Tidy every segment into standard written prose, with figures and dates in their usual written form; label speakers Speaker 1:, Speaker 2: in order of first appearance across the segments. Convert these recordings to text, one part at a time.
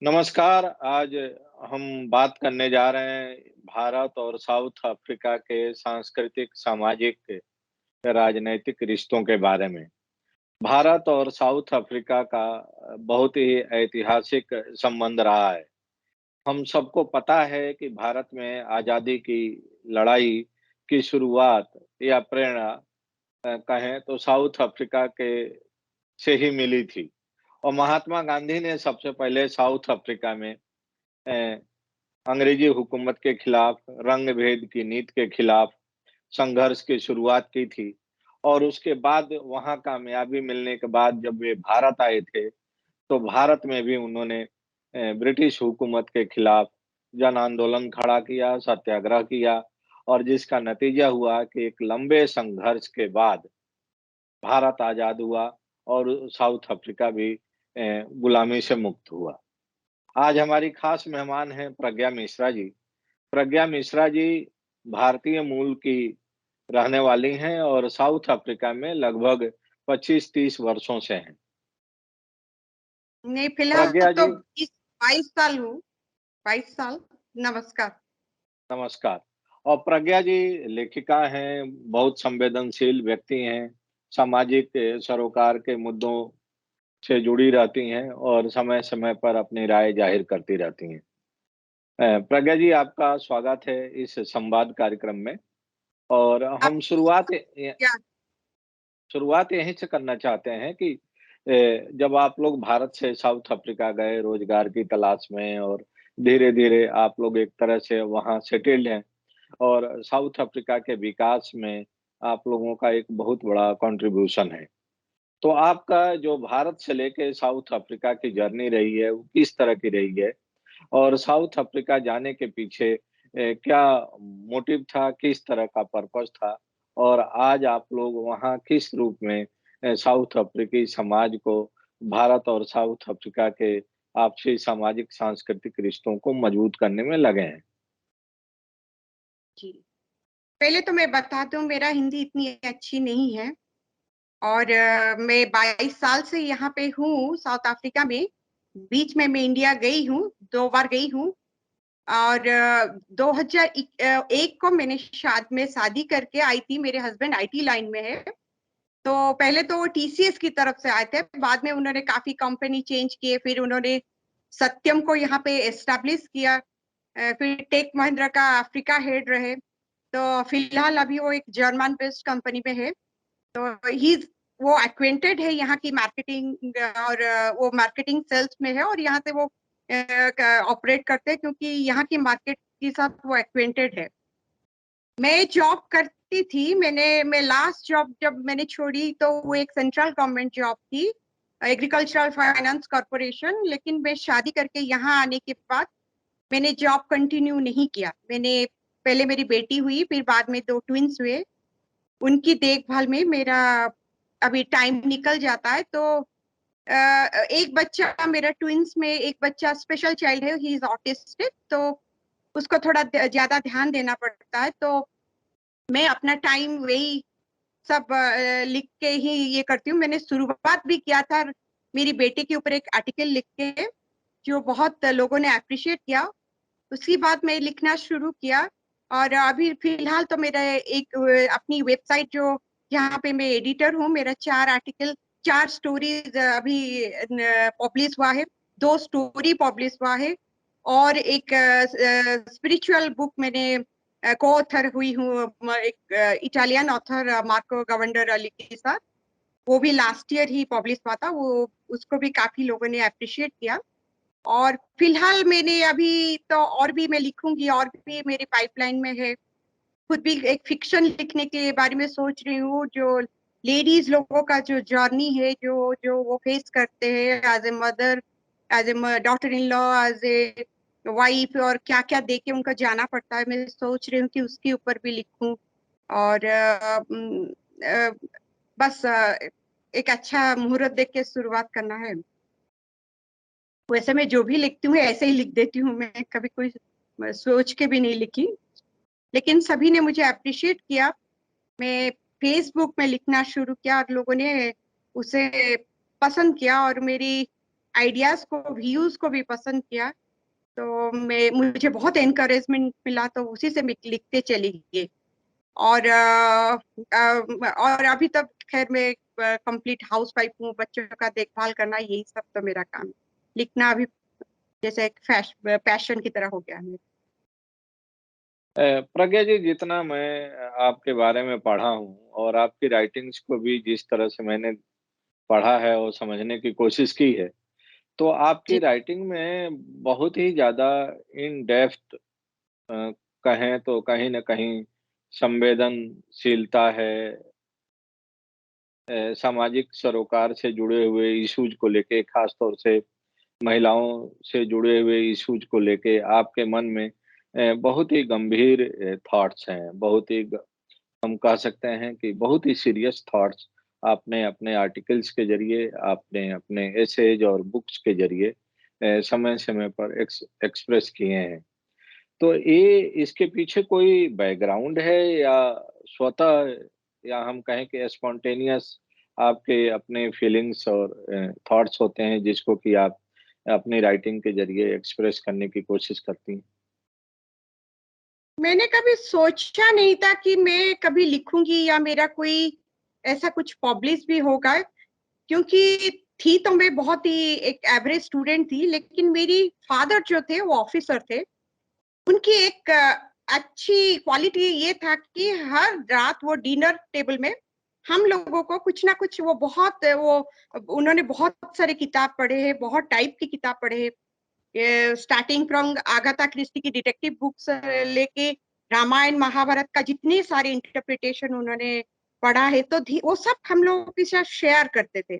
Speaker 1: नमस्कार। आज हम बात करने जा रहे हैं भारत और साउथ अफ्रीका के सांस्कृतिक, सामाजिक, राजनैतिक रिश्तों के बारे में। भारत और साउथ अफ्रीका का बहुत ही ऐतिहासिक संबंध रहा है। हम सबको पता है कि भारत में आज़ादी की लड़ाई की शुरुआत या प्रेरणा कहें तो साउथ अफ्रीका के से ही मिली थी और महात्मा गांधी ने सबसे पहले साउथ अफ्रीका में अ, अंग्रेजी हुकूमत के खिलाफ, रंग भेद की नीति के खिलाफ संघर्ष की शुरुआत की थी और उसके बाद वहाँ कामयाबी मिलने के बाद जब वे भारत आए थे, तो भारत में भी उन्होंने ब्रिटिश हुकूमत के खिलाफ जन आंदोलन खड़ा किया, सत्याग्रह किया और जिसका नतीजा हुआ कि एक लंबे संघर्ष के बाद भारत आज़ाद हुआ और साउथ अफ्रीका भी गुलामी से मुक्त हुआ। आज हमारी खास मेहमान हैं प्रज्ञा मिश्रा जी। प्रज्ञा मिश्रा जी भारतीय मूल की रहने वाली हैं और साउथ अफ्रीका में लगभग 25-30 वर्षों से हैं।
Speaker 2: नहीं, फिलहाल
Speaker 1: प्रज्ञा
Speaker 2: तो
Speaker 1: जी,
Speaker 2: 22 साल हूँ, 22 साल। नमस्कार।
Speaker 1: नमस्कार। और प्रज्ञा जी लेखिका हैं, बहुत संवेदनशील व्यक्ति हैं, सामाजिक सरोकार के मुद्दों से जुड़ी रहती हैं और समय-समय पर अपनी राय जाहिर करती रहती हैं। प्रज्ञा जी आपका स्वागत है इस संवाद कार्यक्रम में और हम
Speaker 2: आपको क्या
Speaker 1: शुरुआत यहीं से करना चाहते हैं कि जब आप लोग भारत से साउथ अफ्रीका गए रोजगार की तलाश में और धीरे-धीरे आप लोग एक तरह से वहाँ सेटल्ड हैं और साउथ अफ्रीका के विकास में आप लोगों का एक बहुत बड़ा कंट्रीब्यूशन है। तो आपका जो भारत से लेके साउथ अफ्रीका की जर्नी रही है, वो किस तरह की रही है? और साउथ अफ्रीका जाने के पीछे क्या मोटिव था, किस तरह का पर्पस था? और आज आप लोग वहाँ किस रूप में साउथ अफ्रीकी समाज को भारत और साउथ अफ्रीका के आपसी सामाजिक सांस्कृतिक रिश्तों को मजबूत करने में लगे हैं?
Speaker 2: जी। पहले तो मैं बता दूँ मेरा हिंदी इतनी अच्छी नहीं है और मैं 22 साल से यहाँ पे हूँ साउथ अफ्रीका में। बीच में मैं इंडिया गई हूँ, 2 बार गई हूँ और 2001 को मैं शादी करके आई थी, मेरे हस्बैंड आईटी लाइन में है। तो पहले तो वो टीसीएस की तरफ से आए थे, बाद में उन्होंने काफ़ी कंपनी चेंज किए, फिर उन्होंने सत्यम को यहाँ पे एस्टेब्लिश किया। फिर टेक महिंद्रा का अफ्रीका हेड रहे। तो फिलहाल अभी वो एक जर्मन बेस्ड कंपनी में है। तो वो एक्वेंटेड है यहाँ की मार्केटिंग और वो मार्केटिंग सेल्स में है और यहाँ से वो ऑपरेट करते हैं क्योंकि यहाँ की मार्केट के साथ वो एक्वेंटेड है। मैं जॉब करती थी। मैं लास्ट जॉब जब मैंने छोड़ी तो वो एक सेंट्रल गवर्नमेंट जॉब थी, एग्रीकल्चरल फाइनेंस कॉर्पोरेशन। लेकिन मैं शादी करके यहाँ आने के बाद मैंने जॉब कंटिन्यू नहीं किया। मैंने पहले मेरी बेटी हुई, फिर बाद में 2 ट्विन्स हुए। उनकी देखभाल में मेरा अभी टाइम निकल जाता है। तो एक बच्चा मेरा ट्विन्स में एक बच्चा स्पेशल चाइल्ड है, ही इज ऑटिस्टिक, तो उसको थोड़ा ज्यादा ध्यान देना पड़ता है। तो मैं अपना टाइम वही सब लिख के ही ये करती हूँ। मैंने शुरुआत भी किया था मेरी बेटे के ऊपर एक आर्टिकल लिख के, जो बहुत लोगों ने अप्रिशिएट किया। उसके बाद मैं लिखना शुरू किया और अभी फिलहाल तो मेरा एक अपनी वेबसाइट जो जहाँ पे मैं एडिटर हूँ, मेरा 4 आर्टिकल 4 स्टोरीज अभी पब्लिश हुआ है, 2 स्टोरी पब्लिश हुआ है और एक स्पिरिचुअल बुक मैंने को ऑथर हुई हूँ एक इटालियन ऑथर मार्को गवंडर के साथ। वो भी लास्ट ईयर ही पब्लिश हुआ था। वो उसको भी काफी लोगों ने अप्रिशिएट किया। और फिलहाल मैंने अभी तो और भी मैं लिखूंगी, और भी मेरी पाइपलाइन में है। खुद भी एक फिक्शन लिखने के बारे में सोच रही हूँ, जो लेडीज लोगों का जो जर्नी है, जो जो वो फेस करते हैं as a mother, as a daughter in law, as a wife, और क्या क्या दे के उनको जाना पड़ता है। मैं सोच रही हूँ कि उसके ऊपर भी लिखूं। और बस एक अच्छा मुहूर्त देख के शुरुआत करना है। वैसे मैं जो भी लिखती हूँ ऐसे ही लिख देती हूँ, मैं कभी कोई सोच के भी नहीं लिखी। लेकिन सभी ने मुझे अप्रिशिएट किया। मैं फेसबुक में लिखना शुरू किया और लोगों ने उसे पसंद किया और मेरी आइडियाज को, व्यूज को भी पसंद किया। तो मुझे बहुत एनकरेजमेंट मिला, तो उसी से मैं लिखते चली गई। और अभी तक खैर मैं कंप्लीट हाउस वाइफ हूँ, बच्चों का देखभाल करना, यही सब तो मेरा काम है। लिखना अभी जैसे एक पैशन की तरह हो गया है।
Speaker 1: प्रज्ञा जी, जितना मैं आपके बारे में पढ़ा हूँ और आपकी राइटिंग्स को भी जिस तरह से मैंने पढ़ा है और समझने की कोशिश की है, तो आपकी
Speaker 2: जी।
Speaker 1: राइटिंग में बहुत ही ज़्यादा इन डेप्थ कहें तो कहीं न कहीं संवेदनशीलता है, सामाजिक सरोकार से जुड़े हुए इश्यूज़ को लेके, ख़ास तौर से महिलाओं से जुड़े हुए इश्यूज़ को लेके आपके मन में बहुत ही गंभीर थॉट्स हैं, बहुत ही ग हम कह सकते हैं कि बहुत ही सीरियस थॉट्स आपने अपने आर्टिकल्स के ज़रिए, आपने अपने एसेज और बुक्स के ज़रिए समय-समय पर एक्सप्रेस किए हैं। तो ये इसके पीछे कोई बैकग्राउंड है या स्वतः या हम कहें कि स्पॉन्टेनियस आपके अपने फीलिंग्स और थॉट्स होते हैं जिसको कि आप अपनी राइटिंग के ज़रिए एक्सप्रेस करने की कोशिश करती हैं?
Speaker 2: मैंने कभी सोचा नहीं था कि मैं कभी लिखूंगी या मेरा कोई ऐसा कुछ पब्लिश भी होगा, क्योंकि थी तो मैं बहुत ही एक एवरेज स्टूडेंट थी, लेकिन मेरी फादर जो थे वो ऑफिसर थे। उनकी एक अच्छी क्वालिटी ये था कि हर रात वो डिनर टेबल में हम लोगों को कुछ ना कुछ, वो उन्होंने बहुत सारे किताब पढ़े हैं, बहुत टाइप की किताब पढ़े हैं, स्टार्टिंग फ्रॉम आगाथा क्रिस्टी की डिटेक्टिव बुक्स लेके रामायण महाभारत का जितने सारे इंटरप्रिटेशन उन्होंने पढ़ा है, तो वो सब हम लोगों के साथ शेयर करते थे।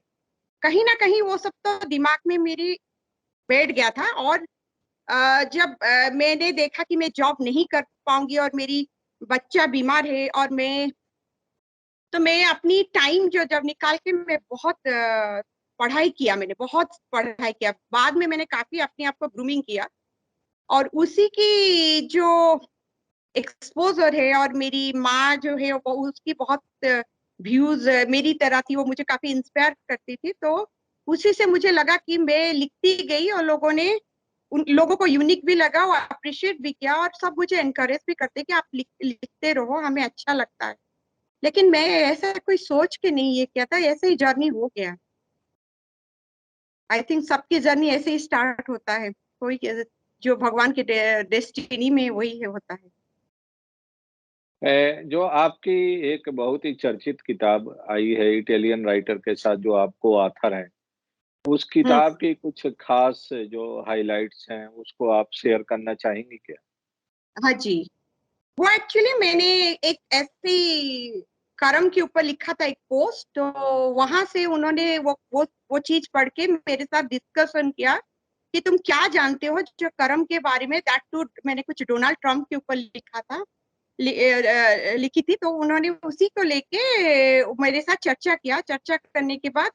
Speaker 2: कहीं ना कहीं वो सब तो दिमाग में मेरी बैठ गया था। और जब मैंने देखा कि मैं जॉब नहीं कर पाऊंगी और मेरी बच्चा बीमार है, और मैं अपनी टाइम जो जब निकाल के मैं बहुत पढ़ाई किया, मैंने बहुत पढ़ाई किया। बाद में मैंने काफी अपने आप को ग्रूमिंग किया, और उसी की जो एक्सपोजर है, और मेरी माँ जो है वो उसकी बहुत व्यूज मेरी तरह थी, वो मुझे काफी इंस्पायर करती थी। तो उसी से मुझे लगा कि मैं लिखती गई, और उन लोगों को यूनिक भी लगा और अप्रिशिएट भी किया, और सब मुझे एनकरेज भी करते कि आप लिखते रहो, हमें अच्छा लगता है। लेकिन मैं ऐसा कोई सोच के नहीं ये किया था, ऐसे ही जर्नी हो गया। आई थिंक सबकी जर्नी ऐसे ही स्टार्ट होता है, कोई जो भगवान के डेस्टिनी में वही होता है।
Speaker 1: जो आपकी एक बहुत ही चर्चित किताब आई है इटालियन राइटर के साथ जो आपको ऑथर हैं, उस
Speaker 2: हम्म।
Speaker 1: किताब की कुछ खास जो हाइलाइट्स हैं, उसको आप शेयर करना चाहेंगी क्या?
Speaker 2: हाँ जी। वो एक्चुअली मैंने एक ऐसी कर्म के ऊपर लिखा था एक पोस्ट, तो वहां से उन्होंने वो चीज पढ़ के मेरे साथ डिस्कशन किया कि तुम क्या जानते हो जो कर्म के बारे में। दैट टू मैंने कुछ डोनाल्ड ट्रम्प के ऊपर लिखा था, लिखी थी। तो उन्होंने उसी को लेके मेरे साथ चर्चा किया। चर्चा करने के बाद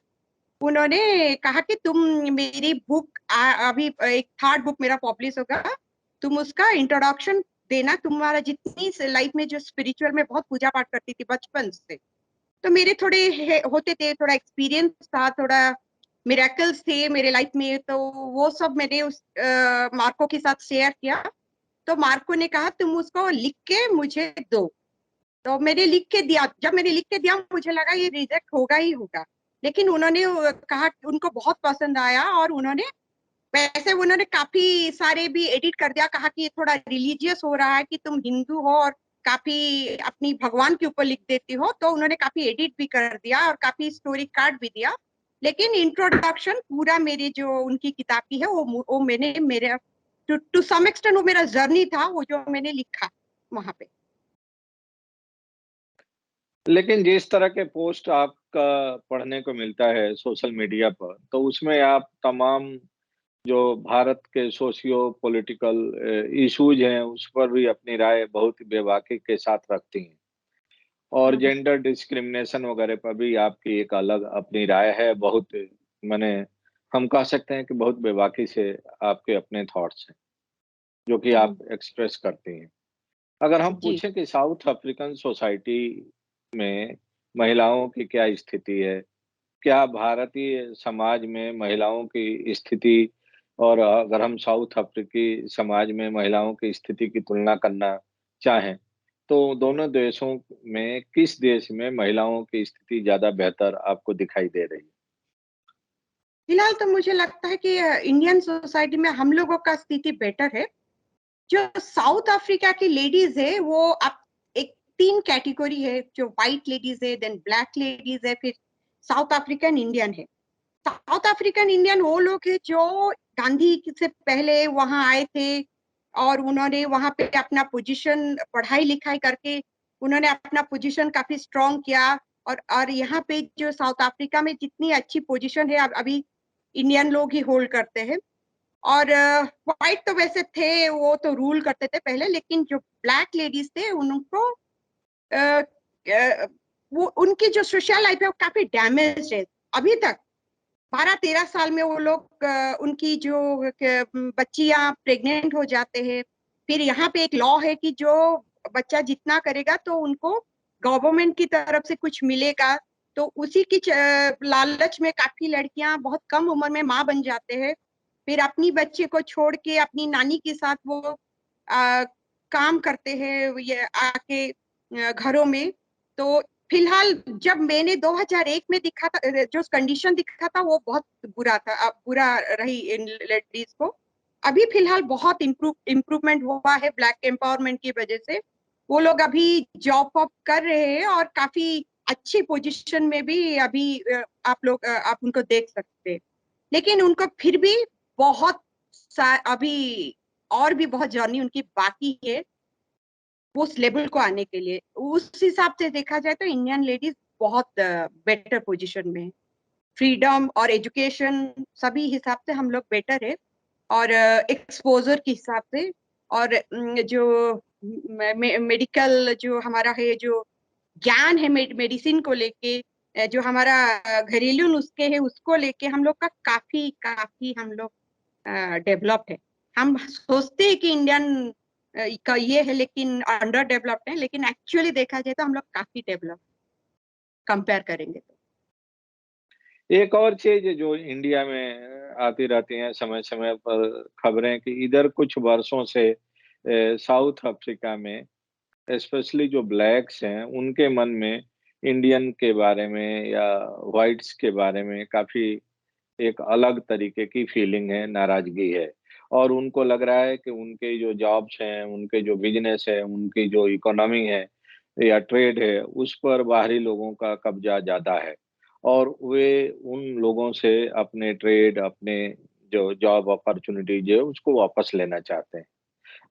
Speaker 2: उन्होंने कहा कि तुम मेरी बुक, अभी एक थर्ड बुक मेरा पब्लिश होगा, तुम उसका इंट्रोडक्शन देना। तुम्हारा जितनी लाइफ में जो स्पिरिचुअल में बहुत पूजा पाठ करती थी बचपन से, तो मेरे थोड़े होते थे, थोड़ा एक्सपीरियंस था, थोड़ा मिरेकल्स थे मेरे लाइफ में, तो वो सब मैंने उस मार्को के साथ शेयर किया। तो मार्को ने कहा तुम उसको लिख के मुझे दो। तो मैंने लिख के दिया। जब मैंने लिख के दिया मुझे लगा ये रिजेक्ट होगा ही होगा, लेकिन उन्होंने कहा, उनको बहुत पसंद आया, और उन्होंने काफी सारे भी एडिट कर दिया। कहा कि ये थोड़ा रिलीजियस हो रहा है कि तुम हिंदू हो और काफी अपनी भगवान के ऊपर लिख देती हो, तो उन्होंने काफी एडिट भी कर दिया और काफी स्टोरी कार्ड भी दिया। लेकिन इंट्रोडक्शन पूरा मेरी जो उनकी किताब की है वो मैंने मेरे टू सम एक्सटेंट वो मेरा जर्नी था, वो जो मैंने लिखा वहां पे।
Speaker 1: लेकिन जिस तरह के पोस्ट आपका पढ़ने को मिलता है सोशल मीडिया पर, तो उसमें आप तमाम जो भारत के सोशियो पॉलिटिकल इश्यूज हैं, उस पर भी अपनी राय बहुत बेबाकी के साथ रखती हैं और
Speaker 2: हम्म।
Speaker 1: जेंडर डिस्क्रिमिनेशन वगैरह पर भी आपकी एक अलग अपनी राय है। बहुत माने हम कह सकते हैं कि बहुत बेबाकी से आपके अपने थॉट्स हैं, जो कि आप
Speaker 2: हम्म।
Speaker 1: एक्सप्रेस करती हैं। अगर हम
Speaker 2: जी।
Speaker 1: पूछें कि साउथ अफ्रीकन सोसाइटी में महिलाओं की क्या स्थिति है? क्या भारतीय समाज में महिलाओं की स्थिति और अगर हम साउथ अफ्रीकी समाज में महिलाओं की स्थिति की तुलना करना चाहें, तो दोनों देशों में किस देश में महिलाओं की स्थिति ज़्यादा बेहतर आपको दिखाई दे रही है?
Speaker 2: फिलहाल तो मुझे लगता है कि इंडियन सोसाइटी में हम लोगों का स्थिति बेटर है। जो साउथ अफ्रीका की लेडीज है वो अब एक 3 कैटेगरी है, जो व्हाइट लेडीज है, देन ब्लैक लेडीज है, फिर साउथ अफ्रीकन इंडियन है। साउथ अफ्रीकन इंडियन वो लोग है जो गांधी से पहले वहां आए थे और उन्होंने वहां पे अपना पोजीशन पढ़ाई लिखाई करके उन्होंने अपना पोजीशन काफी स्ट्रांग किया। और यहाँ पे जो साउथ अफ्रीका में जितनी अच्छी पोजीशन है अभी इंडियन लोग ही होल्ड करते हैं। और व्हाइट तो वैसे थे, वो तो रूल करते थे पहले, लेकिन जो ब्लैक लेडीज थे उनको अ, वो उनकी जो सोशल लाइफ है वो काफी डैमेज है अभी तक। 12-13 साल में वो लोग उनकी जो बच्चियां प्रेग्नेंट हो जाते हैं। फिर यहाँ पे एक लॉ है कि जो बच्चा जितना करेगा तो उनको गवर्नमेंट की तरफ से कुछ मिलेगा। तो उसी की लालच में काफी लड़कियां बहुत कम उम्र में माँ बन जाते हैं। फिर अपनी बच्चे को छोड़ के अपनी नानी के साथ वो काम करते हैं ये आके घरों में। तो फिलहाल जब मैंने 2001 में दिखा था, जो कंडीशन दिखा था वो बहुत बुरा था, बुरा रही इन लेडीज को। अभी फिलहाल बहुत इम्प्रूवमेंट हुआ है ब्लैक एम्पावरमेंट की वजह से। वो लोग अभी जॉब वॉब कर रहे हैं और काफी अच्छी पोजीशन में भी अभी आप उनको देख सकते हैं। लेकिन उनको फिर भी बहुत अभी और भी बहुत जर्नी उनकी बाकी है उस लेवल को आने के लिए। उस हिसाब से देखा जाए तो इंडियन लेडीज बहुत बेटर पोजीशन में है। फ्रीडम और एजुकेशन सभी हिसाब से हम लोग बेटर है। और एक्सपोजर के हिसाब से और जो मेडिकल जो हमारा है, जो ज्ञान है मेडिसिन को लेके, जो हमारा घरेलू नुस्खे है उसको लेके हम लोग का काफी काफी हम लोग डेवलप्ड है। हम सोचते हैं कि इंडियन का ये है लेकिन अंडर डेवलप्ड है, लेकिन एक्चुअली देखा जाए तो हम लोग काफी डेवलप कंपेयर करेंगे तो।
Speaker 1: एक और चीज़ जो इंडिया में आती रहती हैं समय-समय पर खबरें कि इधर कुछ वर्षों से साउथ अफ्रीका में स्पेशली जो ब्लैक्स हैं, उनके मन में इंडियन के बारे में या व्हाइट्स के बारे में काफ़ी एक अलग तरीके की फीलिंग है, नाराज़गी है। और उनको लग रहा है कि उनके जो जॉब्स हैं, उनके जो बिज़नेस है, उनकी जो इकोनॉमी है या ट्रेड है, उस पर बाहरी लोगों का कब्ज़ा ज़्यादा है। और वे उन लोगों से अपने ट्रेड, अपने जो जॉब अपॉर्च्युनिटीज़ है, उसको वापस लेना चाहते हैं।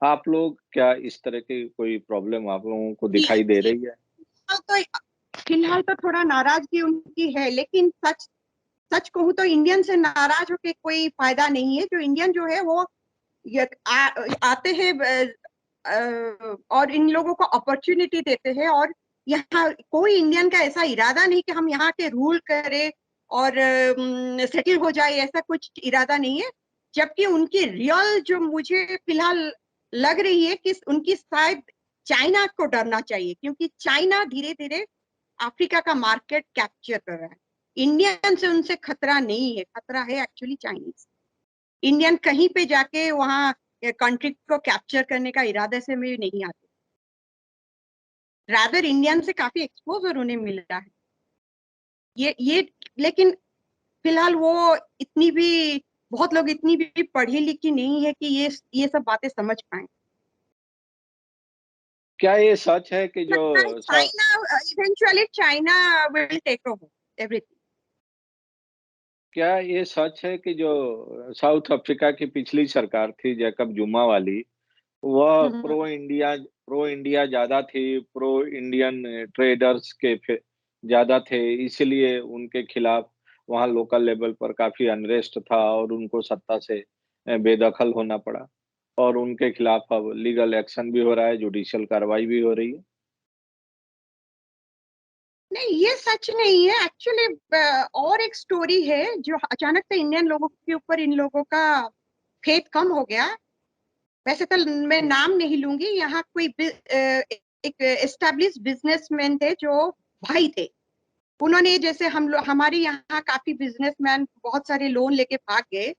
Speaker 1: आप लोग क्या इस तरह की कोई प्रॉब्लम आप लोगों को
Speaker 2: जी
Speaker 1: दिखाई दे
Speaker 2: जी।
Speaker 1: रही है?
Speaker 2: तो फिलहाल तो थोड़ा नाराजगी उनकी है, लेकिन सच सच कहूँ तो इंडियन से नाराज होके कोई फायदा नहीं है। जो इंडियन जो है वो आते हैं और इन लोगों को अपॉर्चुनिटी देते हैं। और यहाँ कोई इंडियन का ऐसा इरादा नहीं कि हम यहाँ के रूल करें और सेटिल हो जाए, ऐसा कुछ इरादा नहीं है। जबकि उनकी रियल जो मुझे फिलहाल लग रही है कि उनकी शायद चाइना को डरना चाहिए, क्योंकि चाइना धीरे धीरे अफ्रीका का मार्केट कैप्चर कर रहा है। इंडियन से उनसे खतरा नहीं है, खतरा है एक्चुअली चाइनीज। इंडियन कहीं पे जाके वहां कंट्री को कैप्चर करने का इरादे से में नहीं आते। रादर इंडियन से काफी एक्सपोजर उन्हें मिल रहा है। ये लेकिन फिलहाल वो इतनी भी बहुत लोग इतनी भी पढ़ी लिखी नहीं है कि ये सब बातें समझ पाए।
Speaker 1: क्या ये सच है कि जो
Speaker 2: लगता है
Speaker 1: सा
Speaker 2: China eventually China will take over everything.
Speaker 1: क्या ये सच है कि जो साउथ अफ्रीका की पिछली सरकार थी जैकब जुमा वाली, वह प्रो इंडिया ज़्यादा थी, प्रो इंडियन ट्रेडर्स के ज़्यादा थे, इसलिए उनके खिलाफ वहाँ लोकल लेवल पर काफ़ी अनरेस्ट था और उनको सत्ता से बेदखल होना पड़ा। और उनके खिलाफ अब लीगल एक्शन भी हो रहा है, जुडिशियल कार्रवाई भी हो रही है।
Speaker 2: नहीं, ये सच नहीं है एक्चुअली। और एक स्टोरी है जो अचानक से इंडियन लोगों के ऊपर इन लोगों का फेथ कम हो गया। वैसे तो मैं नाम नहीं लूंगी। यहाँ कोई एक एस्टेब्लिश बिजनेसमैन थे जो भाई थे। उन्होंने जैसे हम लोग हमारे यहाँ काफी बिजनेसमैन बहुत सारे लोन लेके भाग गए,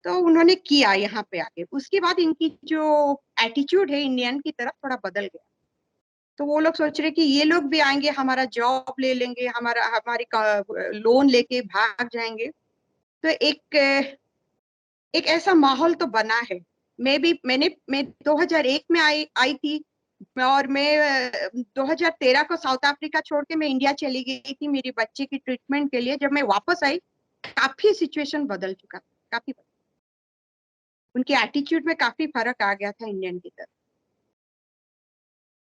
Speaker 2: तो उन्होंने किया यहाँ पे आके। उसके बाद इनकी जो एटीट्यूड है इंडियन की तरफ थोड़ा बदल गया। तो वो लोग सोच रहे कि ये लोग भी आएंगे, हमारा जॉब ले लेंगे, हमारा हमारी लोन लेके भाग जाएंगे। तो एक ऐसा माहौल तो बना है। मैं 2001 में आई थी, और मैं 2013 को साउथ अफ्रीका छोड़ के मैं इंडिया चली गई थी मेरी बच्चे की ट्रीटमेंट के लिए। जब मैं वापस आई, काफी सिचुएशन बदल चुका, काफी उनके एटीट्यूड में काफी फर्क आ गया था इंडियन की तरफ।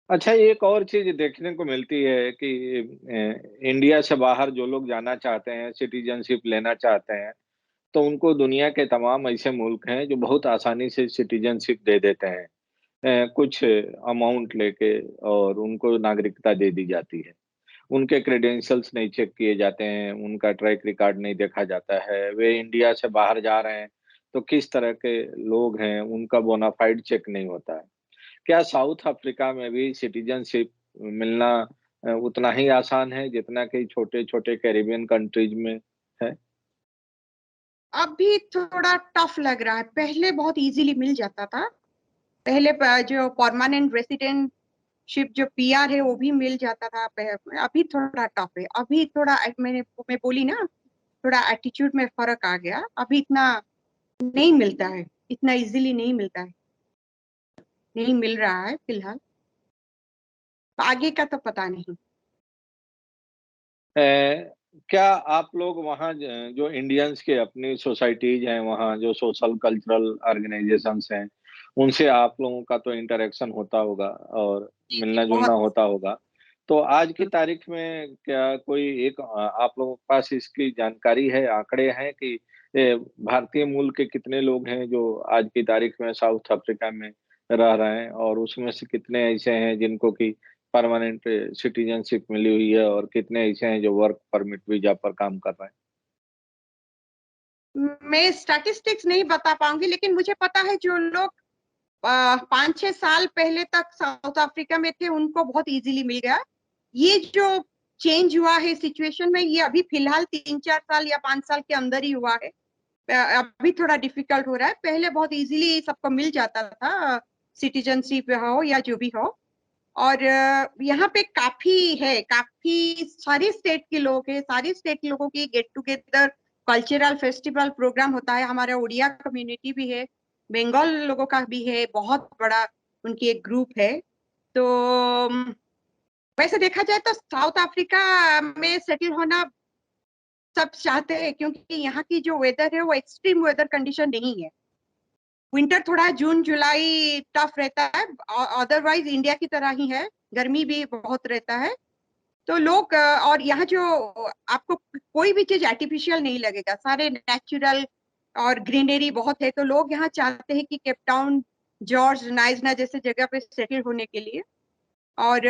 Speaker 1: अच्छा, एक और चीज़ देखने को मिलती है कि इंडिया से बाहर जो लोग जाना चाहते हैं, सिटीज़नशिप लेना चाहते हैं, तो उनको दुनिया के तमाम ऐसे मुल्क हैं जो बहुत आसानी से सिटीज़नशिप दे देते हैं। कुछ अमाउंट लेके और उनको नागरिकता दे दी जाती है। उनके क्रेडेंशियल्स नहीं चेक किए जाते हैं, उनका ट्रैक रिकॉर्ड नहीं देखा जाता है। वे इंडिया से बाहर जा रहे हैं, तो किस तरह के लोग हैं, उनका बोनाफाइड चेक नहीं होता है। क्या साउथ अफ्रीका में भी सिटीज़नशिप मिलना उतना ही आसान है जितना कि छोटे-छोटे कैरिबियन कंट्रीज़ में है?
Speaker 2: अभी थोड़ा टफ लग रहा है, पहले बहुत इजीली मिल जाता था। पहले जो परमानेंट रेसिडेंटशिप जो पीआर है वो भी मिल जाता था। अभी थोड़ा टफ है। अभी थोड़ा मैं बोली ना, थोड़ा एटीट्यूड में फर्क आ गया। अभी इतना नहीं मिलता है, इतना इजीली नहीं मिलता है, नहीं मिल रहा है फिलहाल। आगे का तो पता नहीं।
Speaker 1: अ, क्या आप लोग वहाँ जो इंडियंस के अपनी सोसाइटीज़ हैं, वहाँ जो सोशल कल्चरल ऑर्गेनाइज़ेशंस हैं, उनसे आप लोगों का तो इंटरैक्शन होता होगा और
Speaker 2: जी जी,
Speaker 1: मिलना-जुलना
Speaker 2: बहुत।
Speaker 1: होता होगा। तो आज की तारीख में क्या कोई एक आप लोगों के पास इसकी जानकारी है, आंकड़े हैं कि भारतीय मूल के कितने लोग हैं जो आज की तारीख में साउथ अफ्रीका में रह रहे हैं और उसमें से कितने ऐसे हैं जिनको कि परमानेंट सिटीज़नशिप मिली हुई है और कितने ऐसे हैं जो वर्क परमिट वीज़ा पर काम कर रहे हैं?
Speaker 2: मैं स्टैटिस्टिक्स नहीं बता पाऊंगी, लेकिन मुझे पता है जो लोग 5-6 साल पहले तक साउथ अफ्रीका में थे उनको बहुत इजीली मिल गया। ये जो चेंज हुआ है सिचुएशन में, ये अभी फिलहाल 3-4 साल या 5 साल के अंदर ही हुआ है। अभी थोड़ा डिफिकल्ट हो रहा है। पहले बहुत इजीली सबको मिल जाता था, सिटीजनशिप हो या जो भी हो। और यहाँ पे काफी है, काफी सारे स्टेट के लोग हैं, सारे स्टेट के लोगों की get together cultural festival programme होता है। हमारा उड़िया कम्युनिटी भी है, बंगाल लोगों का भी है, बहुत बड़ा उनकी एक ग्रुप है। तो वैसे देखा जाए तो साउथ अफ्रीका में सेटल होना सब चाहते हैं, क्योंकि यहाँ की जो वेदर है वो एक्सट्रीम वेदर कंडीशन नहीं है। विंटर थोड़ा जून जुलाई टफ रहता है, अदरवाइज इंडिया की तरह ही है, गर्मी भी बहुत रहता है। तो लोग और यहाँ जो आपको कोई भी चीज आर्टिफिशियल नहीं लगेगा, सारे नेचुरल और ग्रीनरी बहुत है। तो लोग यहाँ चाहते हैं कि केप टाउन, जॉर्ज नाइजना जैसे जगह पे सेटल होने के लिए। और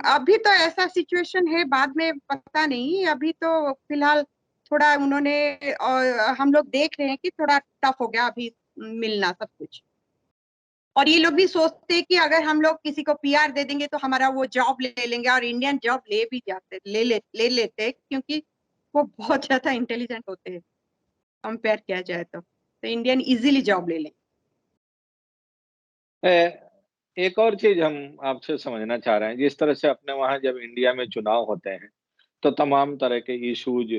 Speaker 2: अभी तो ऐसा सिचुएशन है, बाद में पता नहीं। अभी तो फिलहाल थोड़ा उन्होंने हम लोग देख रहे हैं कि थोड़ा टफ हो गया अभी मिलना सब कुछ। और ये लोग भी सोचते हैं कि अगर हम लोग किसी को पीआर दे देंगे तो हमारा वो जॉब ले लेंगे, और इंडियन जॉब ले भी जाते ले लेते हैं, क्योंकि वो बहुत ज्यादा इंटेलिजेंट होते हैं कंपेयर किया जाए तो इंडियन इजीली जॉब ले लेंगे।
Speaker 1: अ, एक और चीज़ हम आपसे समझना चाह रहे हैं, जिस तरह से अपने वहाँ जब इंडिया में चुनाव होते हैं, तो तमाम तरह के इश्यूज़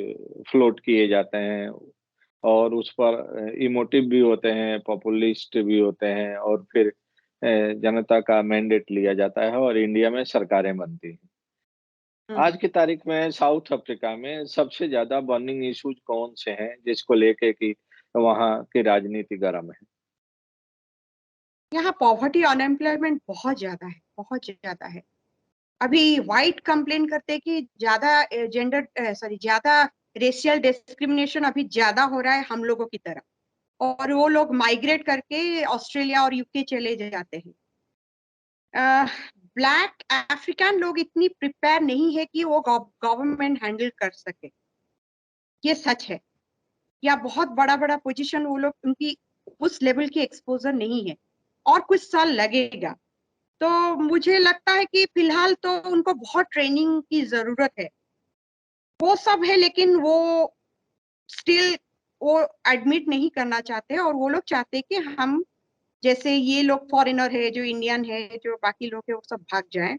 Speaker 1: फ्लोट किए जाते हैं और उस पर इमोटिव भी होते हैं, पॉपुलिस्ट भी होते हैं और फिर जनता का मैंडेट लिया जाता है और इंडिया में सरकारें बनती हैं। आज
Speaker 2: हम्म।
Speaker 1: की तारीख में साउथ अफ्रीका में सबसे ज़्यादा बर्निंग इश्यूज़ कौन से हैं, जिसको लेके कि वहाँ की राजनीति गरम है?
Speaker 2: यहाँ पॉवर्टी अनएम्प्लॉयमेंट बहुत ज्यादा है, बहुत ज्यादा है। अभी व्हाइट कंप्लेन करते हैं कि ज्यादा जेंडर सॉरी ज्यादा रेशियल डिस्क्रिमिनेशन अभी ज्यादा हो रहा है हम लोगों की तरफ, और वो लोग माइग्रेट करके ऑस्ट्रेलिया और यूके चले जाते हैं। ब्लैक अफ्रीकन लोग इतनी प्रिपेयर नहीं है कि वो गवर्नमेंट हैंडल कर सके, ये सच है। या बहुत बड़ा बड़ा पोजीशन वो लोग, उनकी उस लेवल की एक्सपोजर नहीं है, और कुछ साल लगेगा। तो मुझे लगता है कि फिलहाल तो उनको बहुत ट्रेनिंग की जरूरत है। वो सब है, लेकिन वो स्टिल वो एडमिट नहीं करना चाहते, और वो लोग चाहते कि हम जैसे ये लोग फॉरेनर है, जो इंडियन है, जो बाकी लोग है, वो सब भाग जाएं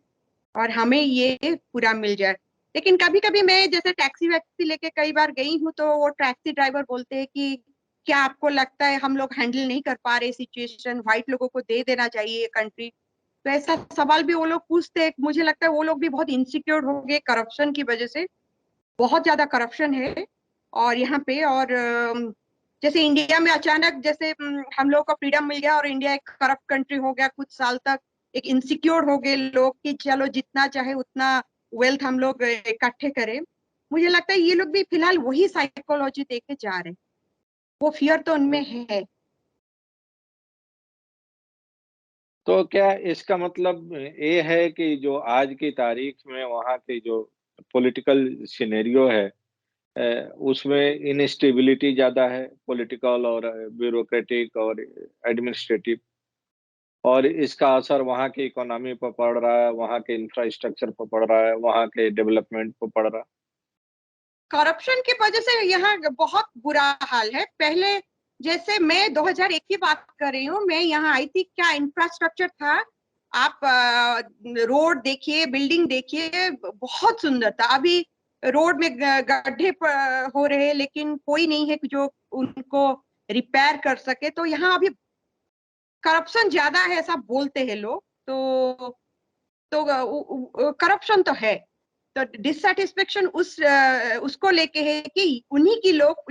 Speaker 2: और हमें ये पूरा मिल जाए। लेकिन कभी कभी मैं जैसे टैक्सी वैक्सी लेके कई बार गई हूँ, तो वो टैक्सी ड्राइवर बोलते हैं कि क्या आपको लगता है हम लोग हैंडल नहीं कर पा रहे सिचुएशन, व्हाइट लोगों को दे देना चाहिए कंट्री? तो ऐसा सवाल भी वो लोग पूछते हैं। मुझे लगता है वो लोग भी बहुत इनसिक्योर हो गए करप्शन की वजह से। बहुत ज्यादा करप्शन है और यहाँ पे, और जैसे इंडिया में अचानक जैसे हम लोग को फ्रीडम मिल गया और इंडिया एक करप्ट कंट्री हो गया कुछ साल तक। एक इनसिक्योर हो गए लोग कि चलो जितना चाहे उतना वेल्थ हम लोग इकट्ठे करें। मुझे लगता है ये लोग भी फिलहाल वही साइकोलॉजी देके जा रहे हैं। वो फियर तो उनमें है।
Speaker 1: तो क्या इसका मतलब ये है कि जो आज की तारीख में वहाँ की जो पॉलिटिकल सिनेरियो है, उसमें इनस्टेबिलिटी ज़्यादा है, पॉलिटिकल और ब्यूरोक्रेटिक और एडमिनिस्ट्रेटिव, और इसका असर वहाँ की इकोनॉमी पर पड़ रहा है, वहाँ के इंफ्रास्ट्रक्चर पर पड़ रहा है, वहाँ के डेवलपमेंट पर पड़ रहा है?
Speaker 2: करप्शन की वजह से यहाँ बहुत बुरा हाल है। पहले जैसे मैं 2001 की बात कर रही हूँ, मैं यहाँ आई थी, क्या इंफ्रास्ट्रक्चर था! आप रोड देखिए, बिल्डिंग देखिए, बहुत सुंदर था। अभी रोड में गड्ढे हो रहे हैं, लेकिन कोई नहीं है कि जो उनको रिपेयर कर सके। तो यहाँ अभी करप्शन ज्यादा है ऐसा बोलते हैं लोग। तो करप्शन तो है। तो डिससेटिस्फेक्शन उसको लेके है कि उन्हीं की लोग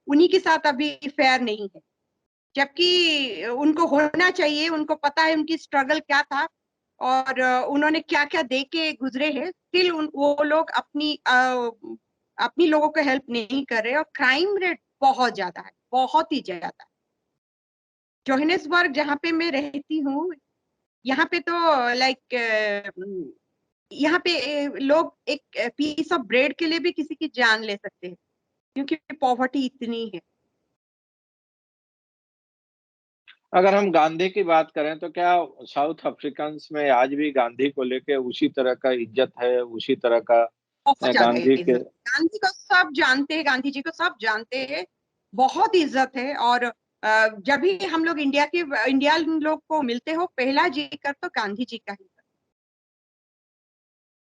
Speaker 2: उन्हीं के साथ अभी फेयर नहीं है, जबकि उनको होना चाहिए। उनको पता है उनकी स्ट्रगल क्या था और उन्होंने क्या क्या दे के गुजरे हैं। स्टिल वो लोग अपनी लोगों को हेल्प नहीं कर रहे, और क्राइम रेट बहुत ज्यादा है, बहुत ही ज्यादा। जोहानिसबर्ग जहाँ पे मैं रहती हूँ, यहाँ पे तो लाइक यहाँ पे लोग एक पीस ऑफ ब्रेड के लिए भी किसी की जान ले सकते हैं, क्योंकि पॉवर्टी इतनी है।
Speaker 1: अगर हम गांधी की बात करें तो क्या साउथ अफ्रीकन्स में आज भी गांधी को लेके उसी तरह का इज्जत है, उसी तरह का
Speaker 2: बहुत ज्यादा
Speaker 1: गांधी के?
Speaker 2: इज्जत, गांधी को सब जानते हैं, गांधी जी को सब जानते हैं। बहुत इज्जत है। और जब भी हम लोग इंडिया लोग को मिलते हो, पहला जिक्र तो गांधी जी का ही।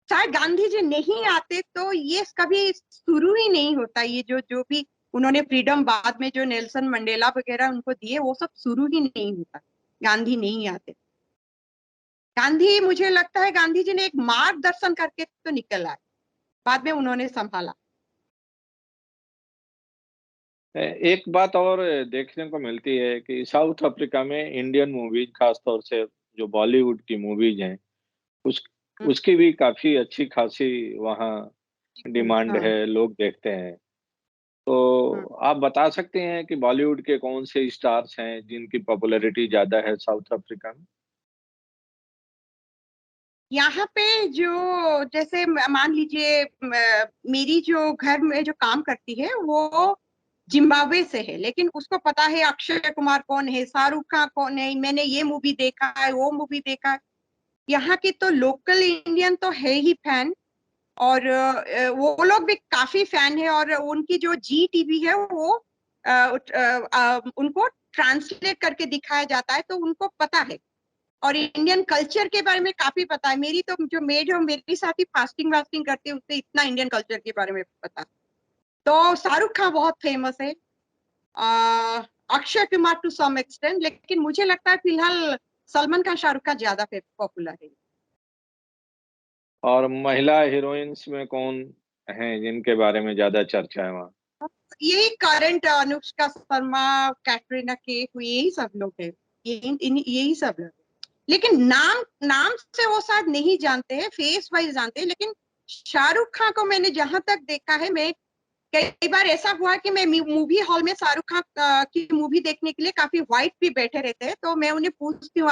Speaker 2: शायद गांधी जी नहीं आते तो ये कभी शुरू ही नहीं होता। ये जो जो भी उन्होंने फ्रीडम बाद में जो नेल्सन मंडेला वगैरह उनको दिए, वो सब शुरू ही नहीं होता गांधी नहीं आते। गांधी, मुझे लगता है गांधी जी ने एक मार्गदर्शन करके तो निकल आए, बाद में उन्होंने संभाला।
Speaker 1: एक बात और देखने को मिलती है कि साउथ अफ्रीका में इंडियन मूवीज, खास तौर से जो बॉलीवुड की मूवीज हैं, उस
Speaker 2: हम्म,
Speaker 1: उसकी भी काफी अच्छी खासी वहाँ डिमांड
Speaker 2: हाँ।
Speaker 1: है, लोग देखते हैं।
Speaker 2: हम्म।
Speaker 1: तो आप बता सकते हैं कि बॉलीवुड के कौन से स्टार्स हैं जिनकी पॉपुलैरिटी ज्यादा है साउथ अफ्रीका में?
Speaker 2: यहाँ पे जो जैसे मान लीजिए मेरी जो घर में जो काम करती है वो जिम्बाब्वे से है, लेकिन उसको पता है अक्षय कुमार कौन है, शाहरुख खान कौन है, मैंने ये मूवी देखा है, वो मूवी देखा है। यहाँ की तो लोकल इंडियन तो है ही फैन। और वो लोग भी काफी फैन है, और उनकी जो जी टीवी है वो उनको ट्रांसलेट करके दिखाया जाता है, तो उनको पता है। और इंडियन कल्चर के बारे में काफी पता है। मेरी तो जो मेड है मेरे साथ ही फास्टिंग वास्टिंग करती है, उससे इतना इंडियन कल्चर के बारे में पता। तो शाहरुख खान बहुत फेमस है, Akshay Kumar to some extent, लेकिन मुझे लगता है फिलहाल सलमान खान शाहरुख खान ज्यादा पॉपुलर है।
Speaker 1: और महिला हीरोइंस में कौन हैं जिनके बारे में ज्यादा चर्चा है वहाँ?
Speaker 2: यही करंट अनुष्का शर्मा, कैटरीना कैफ, यही सब लोग है। यही सब लोग। लेकिन नाम नाम से वो शायद नहीं जानते हैं, फेस वाइज जानते हैं। लेकिन शाहरुख खान को मैंने जहां तक देखा है, मैं कई बार ऐसा हुआ कि मैं मूवी हॉल में शाहरुख खान की मूवी देखने के लिए काफी व्हाइट भी बैठे रहते हैं, तो मैं उन्हें पूछती हूँ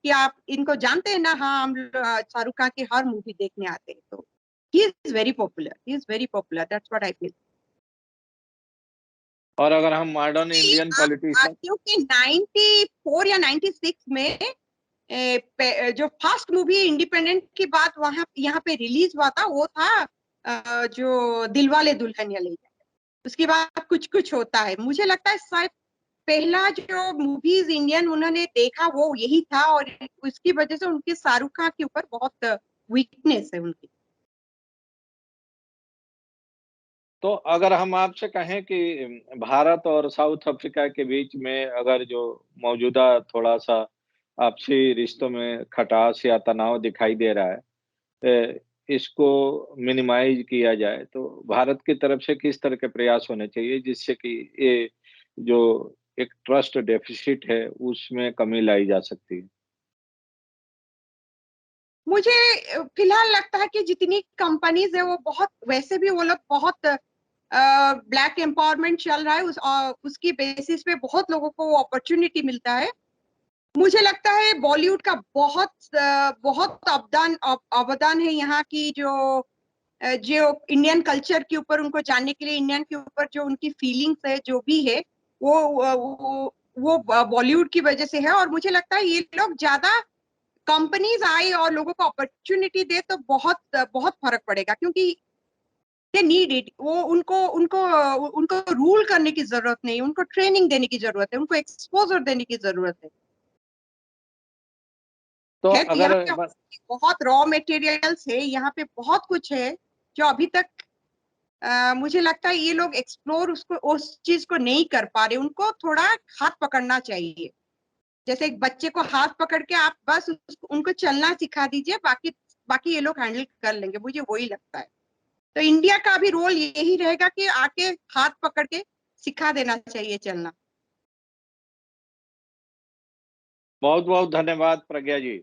Speaker 2: कि आप इनको जानते हैं ना? हाँ, हम शाहरुख खान की हर मूवी देखने आते हैं। तो he is very popular, he is very popular, that's what I feel.
Speaker 1: और अगर हम मॉडर्न इंडियन पॉलिटिशियन?
Speaker 2: क्योंकि 94 या 96 में जो फर्स्ट मूवी इंडिपेंडेंट की बात वहां यहाँ पे रिलीज हुआ था वो था जो दिलवाले दुल्हनिया ले जाएंगे। उसके बाद कुछ कुछ होता है। मुझे लगता है शायद पहला जो मूवीज इंडियन उन्होंने देखा वो यही था, और उसकी वजह से उनके शाहरुख खान के ऊपर बहुत वीकनेस है उनकी।
Speaker 1: तो अगर हम आपसे कहें कि भारत और साउथ अफ्रीका के बीच में अगर जो मौजूदा थोड़ा-सा आपसी रिश्तों में खटास या तनाव दिखाई दे रहा है, इसको मिनिमाइज़ किया जाए, तो भारत की तरफ से किस तरह के प्रयास होने चाहिए जिससे कि ये जो एक ट्रस्ट डेफ़िसिट है, उसमें कमी लाई जा सकती है?
Speaker 2: मुझे फिलहाल लगता है कि जितनी कंपनीज है वो बहुत, वैसे भी वो लोग बहुत ब्लैक एम्पावरमेंट चल रहा है, उसकी बेसिस पे बहुत लोगों को अपॉर्चुनिटी मिलता है। मुझे लगता है बॉलीवुड का बहुत अवदान है यहाँ की जो इंडियन कल्चर के ऊपर उनको जानने के लिए, इंडियन के ऊपर जो उनकी फीलिंग्स है जो भी है वो बॉलीवुड की वजह से है। और मुझे लगता है ये लोग ज्यादा कंपनीज आए और लोगों को अपॉर्चुनिटी दे तो बहुत बहुत फर्क पड़ेगा, क्योंकि दे नीड इट। वो उनको उनको उनको रूल करने की जरूरत नहीं, उनको ट्रेनिंग देने की जरूरत है, उनको एक्सपोजर देने की जरूरत है।
Speaker 1: तो
Speaker 2: खैर
Speaker 1: अगर
Speaker 2: यहाँ पे
Speaker 1: ब
Speaker 2: बहुत रॉ मटेरियल्स है, यहाँ पे बहुत कुछ है जो अभी तक मुझे लगता है ये लोग एक्सप्लोर उसको उस चीज को नहीं कर पा रहे। उनको थोड़ा हाथ पकड़ना चाहिए। जैसे एक बच्चे को हाथ पकड़ के आप बस उनको चलना सिखा दीजिए, बाकी बाकी ये लोग हैंडल कर लेंगे, मुझे वही लगता है। तो इंडिया का भी रोल यही रहेगा कि आके हाथ पकड़ के सिखा देना चाहिए चलना।
Speaker 1: बहुत-बहुत धन्यवाद प्रज्ञा जी।